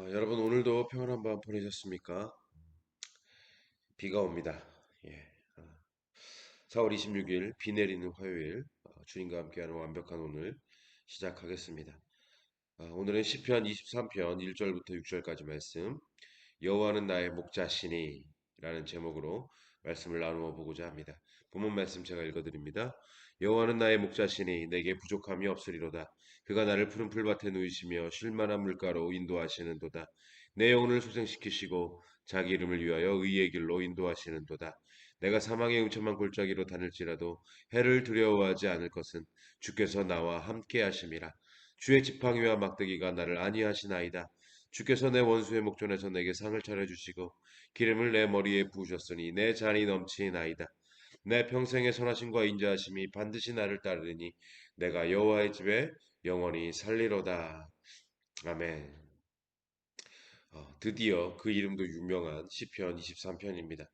여러분 오늘도 평안한 밤 보내셨습니까? 비가 옵니다. 예. 4월 26일 비 내리는 화요일 주님과 함께하는 완벽한 오늘 시작하겠습니다. 오늘은 시편 23편 1절부터 6절까지 말씀 여호와는 나의 목자시니 라는 제목으로 말씀을 나누어 보고자 합니다. 본문 말씀 제가 읽어드립니다. 여호와는 나의 목자시니 내게 부족함이 없으리로다. 그가 나를 푸른 풀밭에 누이시며 쉴만한 물가로 인도하시는도다. 내 영혼을 소생시키시고 자기 이름을 위하여 의의 길로 인도하시는도다. 내가 사망의 음침한 골짜기로 다닐지라도 해를 두려워하지 않을 것은 주께서 나와 함께 하심이라. 주의 지팡이와 막대기가 나를 안위하시나이다. 주께서 내 원수의 목전에서 내게 상을 차려주시고 기름을 내 머리에 부으셨으니 내 잔이 넘치나이다. 내 평생의 선하심과 인자하심이 반드시 나를 따르니 내가 여호와의 집에 영원히 살리로다. 아멘. 드디어 그 이름도 유명한 시편 23편입니다.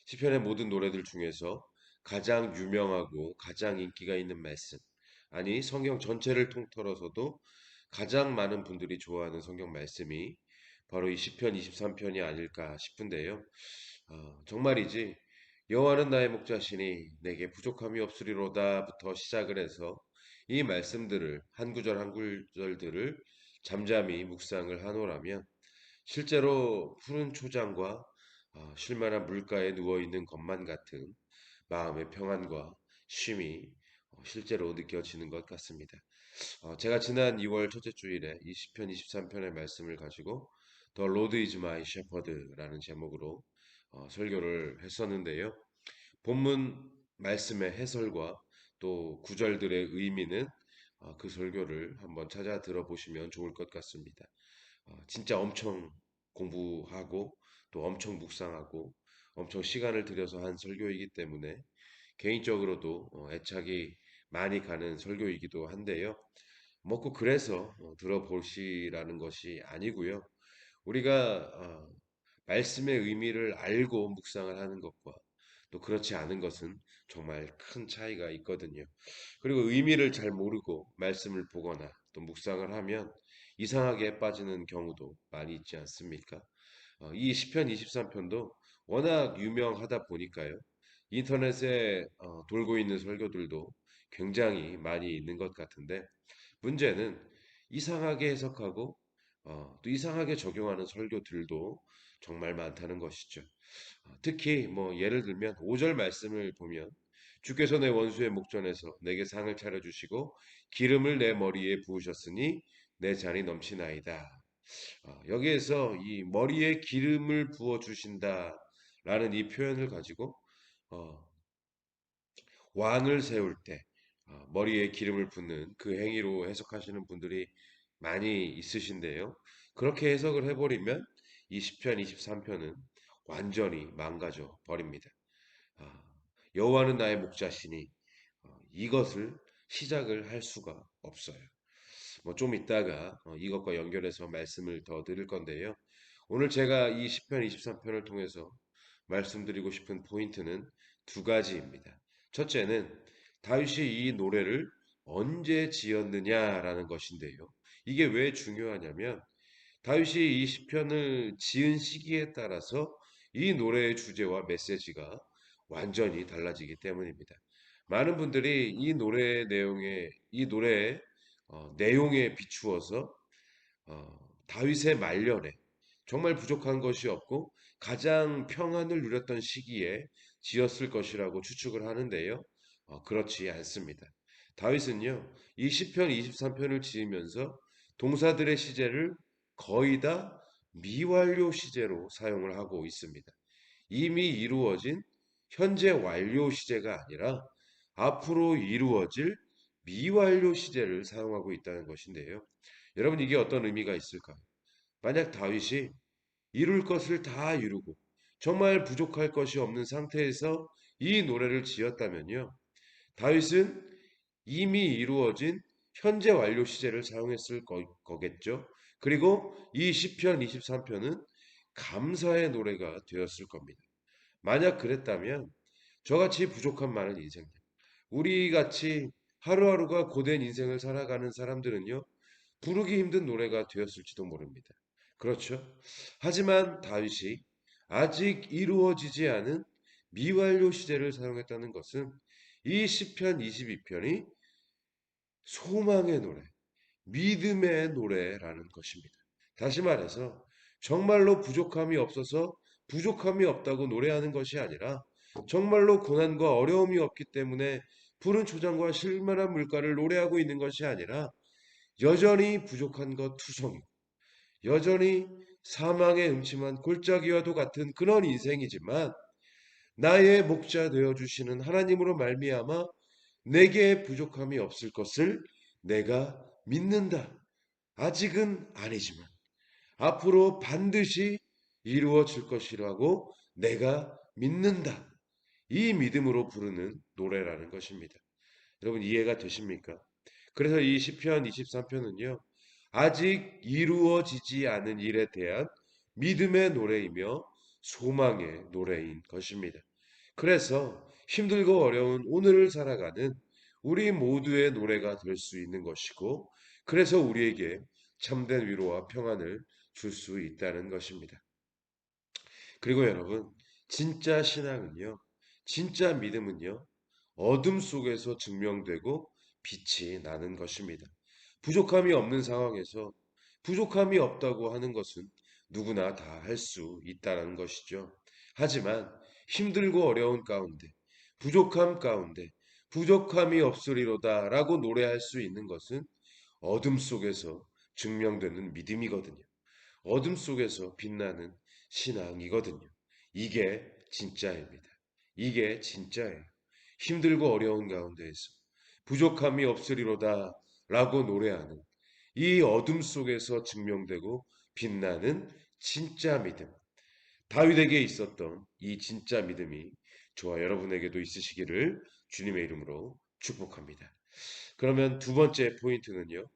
시편의 모든 노래들 중에서 가장 유명하고 가장 인기가 있는 말씀, 아니 성경 전체를 통틀어서도 가장 많은 분들이 좋아하는 성경 말씀이 바로 이 시편 23편이 아닐까 싶은데요. 정말이지 여호와는 나의 목자시니 내게 부족함이 없으리로다부터 시작을 해서 이 말씀들을 한 구절 한 구절들을 잠잠히 묵상을 하노라면 실제로 푸른 초장과 쉴만한 물가에 누워있는 것만 같은 마음의 평안과 쉼이 실제로 느껴지는 것 같습니다. 제가 지난 2월 첫째 주일에 이 시편 23편의 말씀을 가지고 The Lord is my shepherd라는 제목으로 설교를 했었는데요. 본문 말씀의 해설과 또 구절들의 의미는 그 설교를 한번 찾아 들어보시면 좋을 것 같습니다. 진짜 엄청 공부하고 또 엄청 묵상하고 엄청 시간을 들여서 한 설교이기 때문에 개인적으로도 애착이 많이 가는 설교이기도 한데요. 먹고 그래서 들어보시라는 것이 아니고요. 우리가 말씀의 의미를 알고 묵상을 하는 것과 또 그렇지 않은 것은 정말 큰 차이가 있거든요. 그리고 의미를 잘 모르고 말씀을 보거나 또 묵상을 하면 이상하게 빠지는 경우도 많이 있지 않습니까? 이 시편 23편도 워낙 유명하다 보니까요. 인터넷에 돌고 있는 설교들도 굉장히 많이 있는 것 같은데 문제는 이상하게 해석하고 또 이상하게 적용하는 설교들도 정말 많다는 것이죠. 특히 뭐 예를 들면 5절 말씀을 보면 주께서 내 원수의 목전에서 내게 상을 차려주시고 기름을 내 머리에 부으셨으니 내 잔이 넘치나이다. 여기에서 이 머리에 기름을 부어 주신다라는 이 표현을 가지고 어, 왕을 세울 때 머리에 기름을 붓는 그 행위로 해석하시는 분들이 많이 있으신데요. 그렇게 해석을 해버리면 이 시편 23편은 완전히 망가져 버립니다. 아, 여호와는 나의 목자시니 이것을 시작을 할 수가 없어요. 뭐 좀 이따가 이것과 연결해서 말씀을 더 드릴 건데요. 오늘 제가 이 시편 23편을 통해서 말씀드리고 싶은 포인트는 두 가지입니다. 첫째는 다윗이 이 노래를 언제 지었느냐라는 것인데요. 이게 왜 중요하냐면 다윗이 이 시편을 지은 시기에 따라서 이 노래의 주제와 메시지가 완전히 달라지기 때문입니다. 많은 분들이 이 노래의 내용에 비추어서 다윗의 말년에 정말 부족한 것이 없고 가장 평안을 누렸던 시기에 지었을 것이라고 추측을 하는데요. 그렇지 않습니다. 다윗은요, 이 시편 23편을 지으면서 동사들의 시제를 거의 다 미완료 시제로 사용을 하고 있습니다. 이미 이루어진 현재 완료 시제가 아니라 앞으로 이루어질 미완료 시제를 사용하고 있다는 것인데요. 여러분 이게 어떤 의미가 있을까요? 만약 다윗이 이룰 것을 다 이루고 정말 부족할 것이 없는 상태에서 이 노래를 지었다면요. 다윗은 이미 이루어진 현재 완료 시제를 사용했을 거겠죠. 그리고 이 시편 23편은 감사의 노래가 되었을 겁니다. 만약 그랬다면 저같이 부족한 많은 인생들, 우리 같이 하루하루가 고된 인생을 살아가는 사람들은요, 부르기 힘든 노래가 되었을지도 모릅니다. 그렇죠. 하지만 다윗이 아직 이루어지지 않은 미완료 시제를 사용했다는 것은 이 시편 22편이 소망의 노래, 믿음의 노래라는 것입니다. 다시 말해서 정말로 부족함이 없어서 부족함이 없다고 노래하는 것이 아니라 정말로 고난과 어려움이 없기 때문에 푸른 초장과 실만한 물가를 노래하고 있는 것이 아니라 여전히 부족한 것 투성이고 여전히 사망의 음침한 골짜기와도 같은 그런 인생이지만 나의 목자 되어 주시는 하나님으로 말미암아 내게 부족함이 없을 것을 내가 믿는다. 아직은 아니지만 앞으로 반드시 이루어질 것이라고 내가 믿는다. 이 믿음으로 부르는 노래라는 것입니다. 여러분 이해가 되십니까? 그래서 이 시편 23편은요. 아직 이루어지지 않은 일에 대한 믿음의 노래이며 소망의 노래인 것입니다. 그래서 힘들고 어려운 오늘을 살아가는 우리 모두의 노래가 될 수 있는 것이고, 그래서 우리에게 참된 위로와 평안을 줄 수 있다는 것입니다. 그리고 여러분, 진짜 신앙은요, 진짜 믿음은요, 어둠 속에서 증명되고 빛이 나는 것입니다. 부족함이 없는 상황에서 부족함이 없다고 하는 것은 누구나 다 할 수 있다는 것이죠. 하지만 힘들고 어려운 가운데, 부족함 가운데, 부족함이 없으리로다 라고 노래할 수 있는 것은 어둠 속에서 증명되는 믿음이거든요. 어둠 속에서 빛나는 신앙이거든요. 이게 진짜입니다. 이게 진짜예요. 힘들고 어려운 가운데에서 부족함이 없으리로다 라고 노래하는 이 어둠 속에서 증명되고 빛나는 진짜 믿음. 다윗에게 있었던 이 진짜 믿음이 저와 여러분에게도 있으시기를 주님의 이름으로 축복합니다. 그러면 두 번째 포인트는요.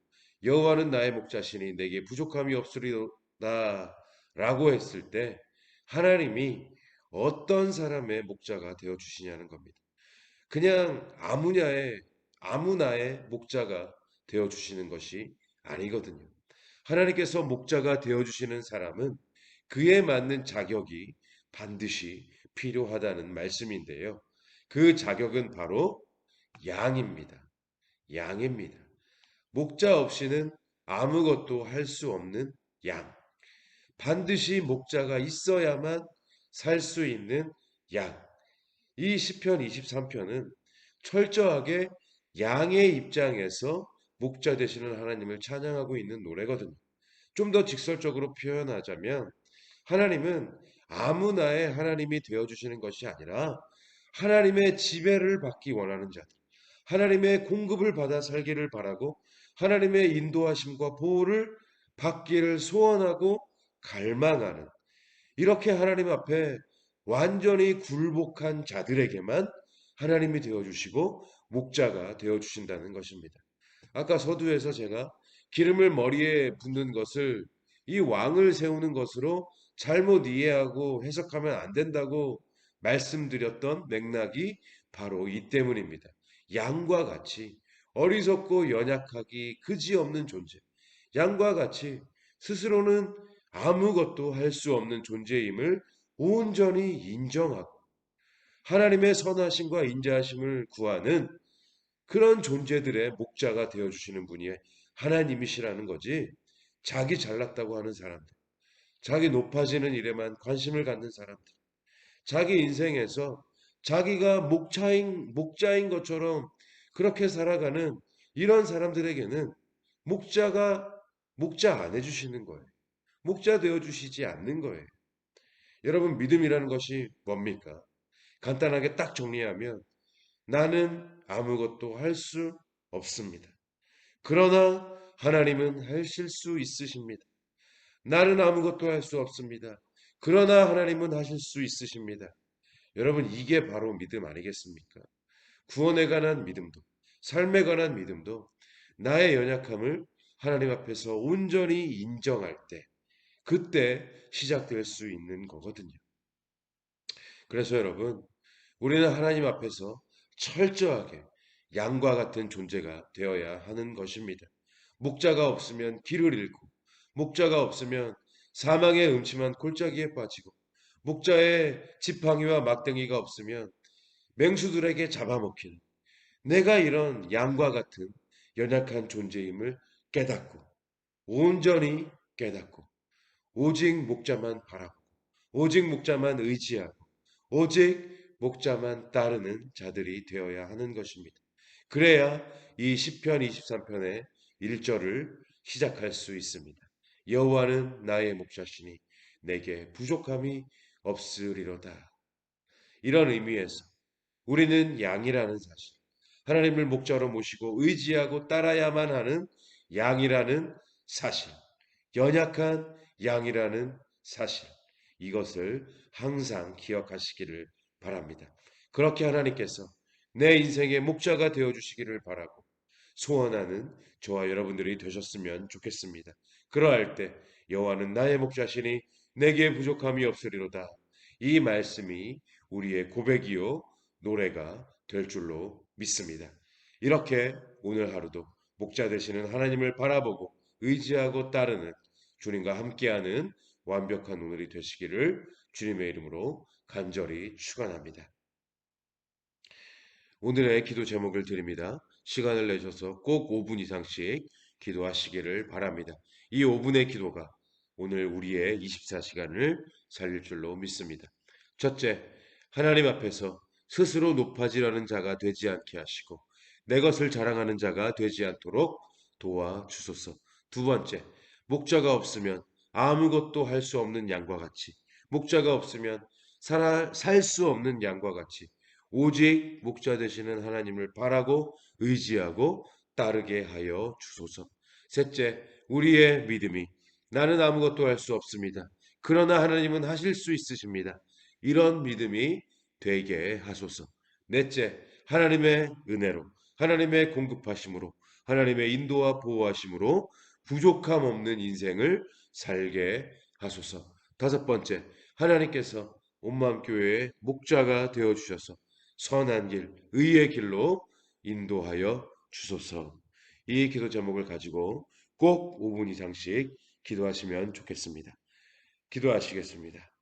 여호와는 나의 목자시니 내게 부족함이 없으리로다 라고 했을 때 하나님이 어떤 사람의 목자가 되어 주시냐는 겁니다. 그냥 아무나의 목자가 되어 주시는 것이 아니거든요. 하나님께서 목자가 되어 주시는 사람은 그에 맞는 자격이 반드시 필요하다는 말씀인데요. 그 자격은 바로 양입니다. 양입니다. 목자 없이는 아무것도 할 수 없는 양. 반드시 목자가 있어야만 살 수 있는 양. 이 시편 23편은 철저하게 양의 입장에서 목자 되시는 하나님을 찬양하고 있는 노래거든요. 좀 더 직설적으로 표현하자면 하나님은 아무나의 하나님이 되어주시는 것이 아니라 하나님의 지배를 받기 원하는 자들, 하나님의 공급을 받아 살기를 바라고 하나님의 인도하심과 보호를 받기를 소원하고 갈망하는 이렇게 하나님 앞에 완전히 굴복한 자들에게만 하나님이 되어주시고 목자가 되어주신다는 것입니다. 아까 서두에서 제가 기름을 머리에 붓는 것을 이 왕을 세우는 것으로 잘못 이해하고 해석하면 안 된다고 말씀드렸던 맥락이 바로 이 때문입니다. 양과 같이 어리석고 연약하기 그지없는 존재. 양과 같이 스스로는 아무것도 할 수 없는 존재임을 온전히 인정하고 하나님의 선하심과 인자하심을 구하는 그런 존재들의 목자가 되어주시는 분이 하나님이시라는 거지. 자기 잘났다고 하는 사람들, 자기 높아지는 일에만 관심을 갖는 사람들, 자기 인생에서 자기가 목자인 것처럼 그렇게 살아가는 이런 사람들에게는 목자가 목자 안 해주시는 거예요. 목자 되어주시지 않는 거예요. 여러분, 믿음이라는 것이 뭡니까? 간단하게 딱 정리하면 나는 아무것도 할 수 없습니다. 그러나 하나님은 하실 수 있으십니다. 나는 아무것도 할 수 없습니다. 그러나 하나님은 하실 수 있으십니다. 여러분, 이게 바로 믿음 아니겠습니까? 구원에 관한 믿음도, 삶에 관한 믿음도 나의 연약함을 하나님 앞에서 온전히 인정할 때, 그때 시작될 수 있는 거거든요. 그래서 여러분, 우리는 하나님 앞에서 철저하게 양과 같은 존재가 되어야 하는 것입니다. 목자가 없으면 길을 잃고, 목자가 없으면 사망의 음침한 골짜기에 빠지고 목자의 지팡이와 막대기가 없으면 맹수들에게 잡아먹히는 내가 이런 양과 같은 연약한 존재임을 깨닫고 온전히 깨닫고 오직 목자만 바라보고 오직 목자만 의지하고 오직 목자만 따르는 자들이 되어야 하는 것입니다. 그래야 이 시편 23편의 1절을 시작할 수 있습니다. 여호와는 나의 목자시니 내게 부족함이 없으리로다. 이런 의미에서 우리는 양이라는 사실, 하나님을 목자로 모시고 의지하고 따라야만 하는 양이라는 사실, 연약한 양이라는 사실, 이것을 항상 기억하시기를 바랍니다. 그렇게 하나님께서 내 인생의 목자가 되어 주시기를 바라고 소원하는 저와 여러분들이 되셨으면 좋겠습니다. 그러할 때 여호와는 나의 목자시니 내게 부족함이 없으리로다. 이 말씀이 우리의 고백이요 노래가 될 줄로 믿습니다. 이렇게 오늘 하루도 목자 되시는 하나님을 바라보고 의지하고 따르는 주님과 함께하는 완벽한 오늘이 되시기를 주님의 이름으로 간절히 축원합니다. 오늘의 기도 제목을 드립니다. 시간을 내셔서 꼭 5분 이상씩 기도하시기를 바랍니다. 이 5분의 기도가 오늘 우리의 24시간을 살릴 줄로 믿습니다. 첫째, 하나님 앞에서 스스로 높아지려는 자가 되지 않게 하시고 내 것을 자랑하는 자가 되지 않도록 도와주소서. 두 번째, 목자가 없으면 아무것도 할 수 없는 양과 같이 목자가 없으면 살 수 없는 양과 같이 오직 목자 되시는 하나님을 바라고 의지하고 따르게 하여 주소서. 셋째, 우리의 믿음이 나는 아무것도 할 수 없습니다. 그러나 하나님은 하실 수 있으십니다. 이런 믿음이 되게 하소서. 넷째, 하나님의 은혜로, 하나님의 공급하심으로, 하나님의 인도와 보호하심으로 부족함 없는 인생을 살게 하소서. 다섯 번째, 하나님께서 온맘교회의 목자가 되어 주셔서 선한 길, 의의 길로 인도하여 주소서. 이 기도 제목을 가지고 꼭 5분 이상씩 기도하시면 좋겠습니다. 기도하시겠습니다.